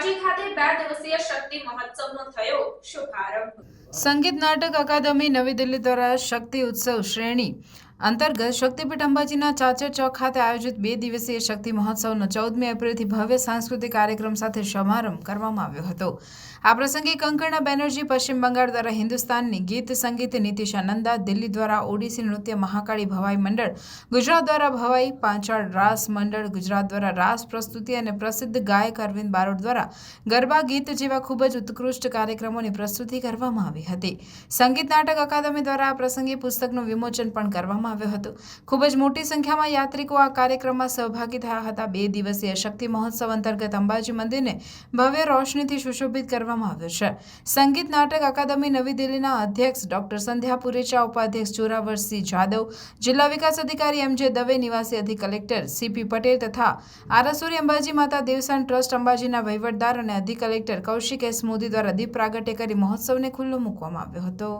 અંબાજી ખાતે 2 દિવસીય શક્તિ મહોત્સવનો થયો શુભારંભ। સંગીત નાટક અકાદમી નવી દિલ્હી દ્વારા શક્તિ ઉત્સવ શ્રેણી અંતર્ગત શક્તિપીઠ અંબાજીના ચાચર ચોક ખાતે આયોજિત 2 દિવસીય શક્તિ મહોત્સવનો 14મી એપ્રિલથી ભવ્ય સાંસ્કૃતિક કાર્યક્રમ સાથે શુભારંભ કરવામાં આવ્યો હતો। આ પ્રસંગે કંકણા બેનર્જી પશ્ચિમ બંગાળ દ્વારા હિન્દુસ્તાની ગીત સંગીત, નીતિશા નંદા દિલ્હી દ્વારા ઓડિસી નૃત્ય, મહાકાળી ભવાઈ મંડળ ગુજરાત દ્વારા ભવાઈ, પાંચાળ રાસ મંડળ ગુજરાત દ્વારા રાસ પ્રસ્તુતિ અને પ્રસિદ્ધ ગાયક અરવિંદ બારોટ દ્વારા ગરબા ગીત જેવા ખૂબ જ ઉત્કૃષ્ટ કાર્યક્રમોની પ્રસ્તુતિ કરવામાં આવી હતી। સંગીત નાટક અકાદમી દ્વારા આ પ્રસંગે પુસ્તકનું વિમોચન પણ કરવામાં આવ્યું હતું। ખૂબ જ મોટી સંખ્યામાં યાત્રિકો આ કાર્યક્રમમાં સહભાગી થયા હતા। 2 દિવસીય શક્તિ મહોત્સવ અંતર્ગત અંબાજી મંદિરને ભવ્ય રોશનીથી સુશોભિત કરવામાં આવ્યું છે। સંગીત નાટક અકાદમી નવી દિલ્હીના અધ્યક્ષ ડોક્ટર સંધ્યા પુરેચા, ઉપાધ્યક્ષ જોરાવરસિંહ જાદવ, જિલ્લા વિકાસ અધિકારી એમ.જે. દવે, નિવાસી અધિક કલેક્ટર સી.પી. પટેલ તથા આરાસુરી અંબાજી માતા દેવસ્થાન ટ્રસ્ટ અંબાજીના વહીવટદાર અને અધિક કલેક્ટર કૌશિક એસ. મોદી દ્વારા દીપ પ્રાગટ્ય કરી મહોત્સવને ખુલ્લો મૂકવામાં આવ્યો હતો।